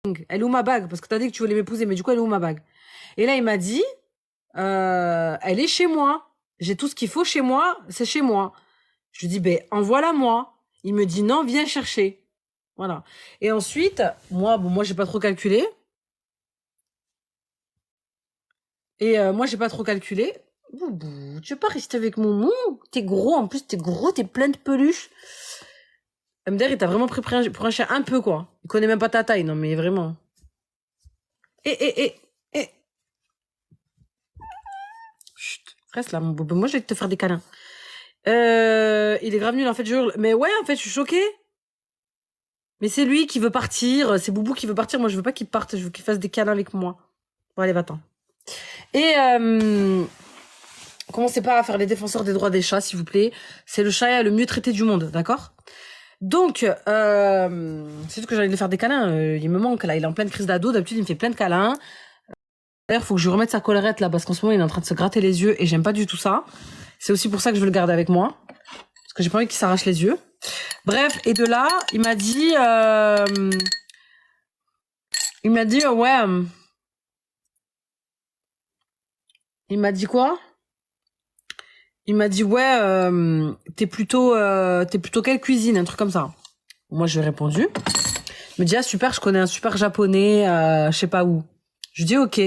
Elle est où ma bague? Parce que t'as dit que tu voulais m'épouser, mais du coup, elle est où ma bague? Et là, il m'a dit, elle est chez moi. J'ai tout ce qu'il faut chez moi, c'est chez moi. Je lui dis, ben, envoie-la moi. Il me dit, non, viens chercher. Voilà. Et ensuite, moi, j'ai pas trop calculé. Et moi, j'ai pas trop calculé. Boubou, tu veux pas rester avec mon mou? T'es gros, en plus, t'es gros, t'es plein de peluches. MDR, il t'a vraiment pris pour un chien un peu, quoi. Il connaît même pas ta taille, non, mais vraiment. Et. Chut, reste là, mon bobo. Moi, je vais te faire des câlins. Il est grave nul, en fait, je hurle. Mais ouais, en fait, je suis choquée. Mais c'est lui qui veut partir. C'est Boubou qui veut partir. Moi, je veux pas qu'il parte. Je veux qu'il fasse des câlins avec moi. Bon, allez, va-t'en. Et commencez pas à faire les défenseurs des droits des chats, s'il vous plaît. C'est le chat le mieux traité du monde, d'accord? Donc, c'est tout que j'allais lui faire des câlins. Il me manque, là. Il est en pleine crise d'ado. D'habitude, il me fait plein de câlins. D'ailleurs, faut que je lui remette sa collerette, là, parce qu'en ce moment, il est en train de se gratter les yeux et j'aime pas du tout ça. C'est aussi pour ça que je veux le garder avec moi. Parce que j'ai pas envie qu'il s'arrache les yeux. Bref, et de là, il m'a dit... ouais... Il m'a dit quoi? Il m'a dit, ouais, t'es plutôt quelle cuisine? Un truc comme ça. Moi, je lui ai répondu. Il me dit, ah, super, je connais un super japonais, je sais pas où. Je dis, ok.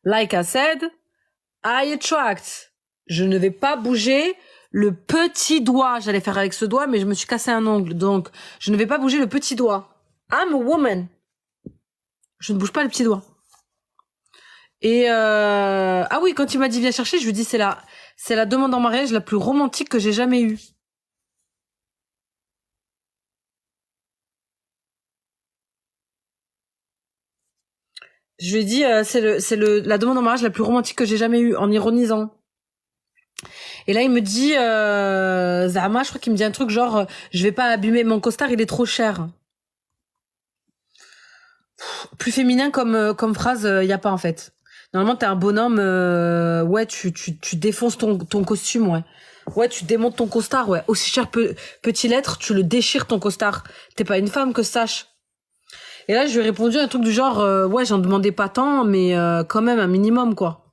Like I said, I attract. Je ne vais pas bouger le petit doigt. J'allais faire avec ce doigt, mais je me suis cassé un ongle. Donc, je ne vais pas bouger le petit doigt. I'm a woman. Je ne bouge pas le petit doigt. Et ah oui, quand il m'a dit viens chercher, je lui dis c'est la demande en mariage la plus romantique que j'ai jamais eue. Je lui ai dit c'est la demande en mariage la plus romantique que j'ai jamais eue, en ironisant. Et là il me dit Zama, je crois qu'il me dit un truc genre je vais pas abîmer mon costard, il est trop cher. Plus féminin comme phrase, y a pas en fait. Normalement t'es un bonhomme, ouais tu défonces ton costume, ouais. Ouais, tu démontes ton costard, ouais. Aussi cher peut-il être, tu le déchires ton costard. T'es pas une femme que sache. Et là, je lui ai répondu un truc du genre, ouais, j'en demandais pas tant, mais quand même un minimum, quoi.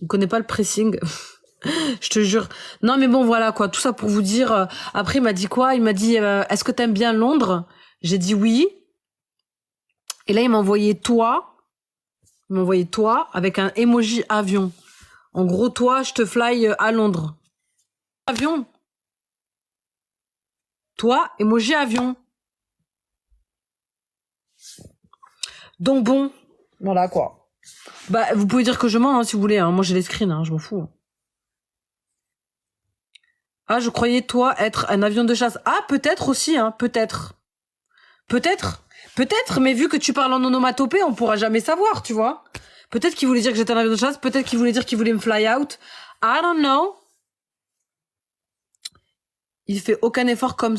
Il connaît pas le pressing. Je te jure. Non, mais bon, voilà, quoi. Tout ça pour vous dire. Après, il m'a dit quoi? Il m'a dit, est-ce que t'aimes bien Londres? J'ai dit oui. Et là, il m'a envoyé toi. Il m'a envoyé toi avec un emoji avion. En gros, toi, je te fly à Londres. Avion. Toi, emoji avion. Donc bon, voilà quoi. Bah, vous pouvez dire que je mens hein, si vous voulez. Hein. Moi, j'ai les screens, hein, je m'en fous. Ah, je croyais toi être un avion de chasse. Ah, peut-être aussi, hein, peut-être. Peut-être, mais vu que tu parles en onomatopée, on pourra jamais savoir, tu vois. Peut-être qu'il voulait dire que j'étais un avion de chasse, peut-être qu'il voulait dire qu'il voulait me fly out. I don't know. Il fait aucun effort comme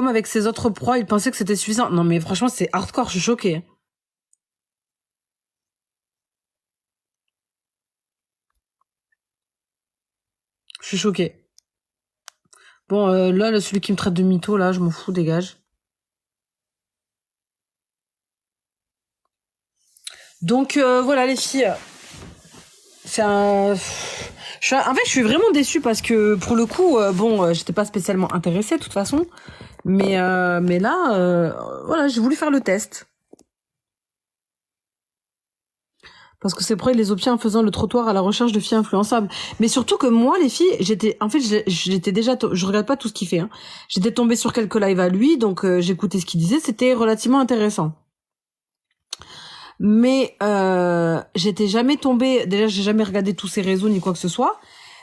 avec ses autres proies, il pensait que c'était suffisant. Non mais franchement, c'est hardcore, je suis choquée. Je suis choquée. Bon, là, celui qui me traite de mytho, là, je m'en fous, dégage. Donc, voilà, les filles. C'est un... En fait, je suis vraiment déçue parce que, pour le coup, j'étais pas spécialement intéressée, de toute façon. Mais là, voilà, j'ai voulu faire le test. Parce que c'est près les options en faisant le trottoir à la recherche de filles influençables. Mais surtout que moi, les filles, j'étais déjà, je regarde pas tout ce qu'il fait, hein. J'étais tombée sur quelques lives à lui, donc j'écoutais ce qu'il disait, c'était relativement intéressant. Mais j'étais jamais tombée, déjà j'ai jamais regardé tous ses réseaux ni quoi que ce soit,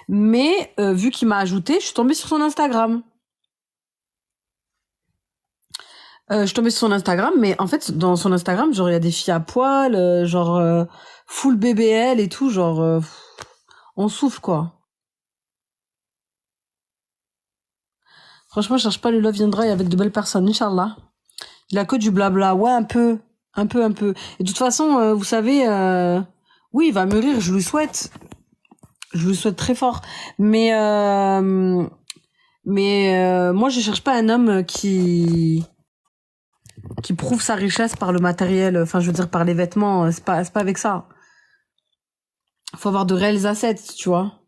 mais vu qu'il m'a ajouté, je suis tombée sur son Instagram. Je suis tombée sur son Instagram, mais en fait, dans son Instagram, genre, il y a des filles à poil, genre, full BBL et tout, genre, on souffle, quoi. Franchement, je cherche pas le love viendra avec de belles personnes, Inch'Allah. Il a que du blabla, ouais, un peu. Et de toute façon, vous savez, oui, il va mûrir, je lui souhaite. Je lui souhaite très fort. Mais moi, je cherche pas un homme qui qui prouve sa richesse par le matériel, enfin, je veux dire, par les vêtements, c'est pas avec ça. Faut avoir de réels assets, tu vois.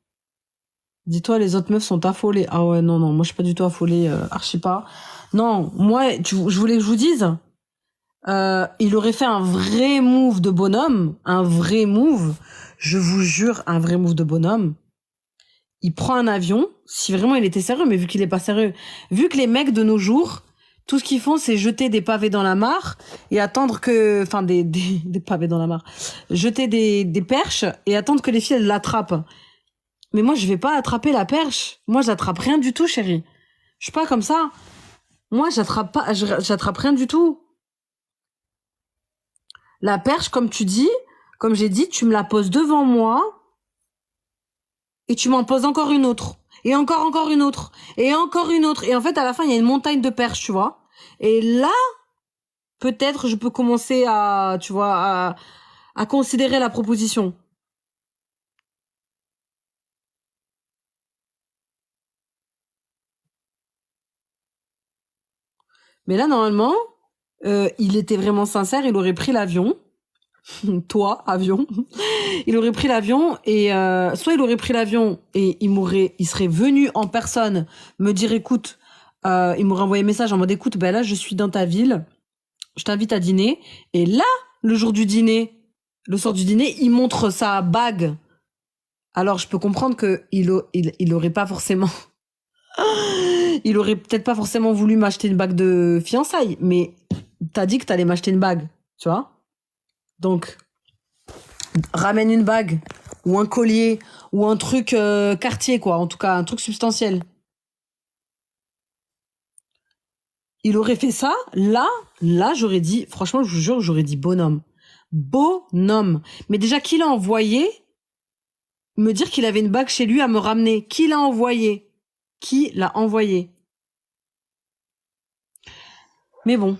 Dis-toi, les autres meufs sont affolées. Ah ouais, non, moi je suis pas du tout affolée, archi pas. Non, moi, je voulais que je vous dise, il aurait fait un vrai move de bonhomme, un vrai move, je vous jure, un vrai move de bonhomme. Il prend un avion, si vraiment il était sérieux, mais vu qu'il est pas sérieux, vu que les mecs de nos jours, tout ce qu'ils font, c'est jeter des pavés dans la mare et attendre que, enfin, des pavés dans la mare, jeter des perches et attendre que les filles elles l'attrapent. Mais moi, je vais pas attraper la perche. Moi, j'attrape rien du tout, chérie. Je suis pas comme ça. Moi, j'attrape rien du tout. La perche, comme tu dis, comme j'ai dit, tu me la poses devant moi et tu m'en poses encore une autre. Et encore une autre. Et encore une autre. Et en fait, à la fin, il y a une montagne de perches, tu vois. Et là, peut-être, je peux commencer à, tu vois, à considérer la proposition. Mais là, normalement, il était vraiment sincère, il aurait pris l'avion. Toi, avion. Il aurait pris l'avion et soit il aurait pris l'avion et il serait venu en personne me dire écoute, il m'aurait envoyé un message en mode écoute, ben là je suis dans ta ville, je t'invite à dîner. Et là, le jour du dîner, le soir du dîner, il montre sa bague. Alors je peux comprendre que il aurait pas forcément, il aurait peut-être pas forcément voulu m'acheter une bague de fiançailles, mais t'as dit que t'allais m'acheter une bague, tu vois. Donc ramène une bague ou un collier ou un truc Cartier, quoi, en tout cas un truc substantiel. Il aurait fait ça, là j'aurais dit, franchement je vous jure, j'aurais dit bonhomme. Bonhomme. Mais déjà qui l'a envoyé me dire qu'il avait une bague chez lui à me ramener? Qui l'a envoyé? Qui l'a envoyé? Mais bon.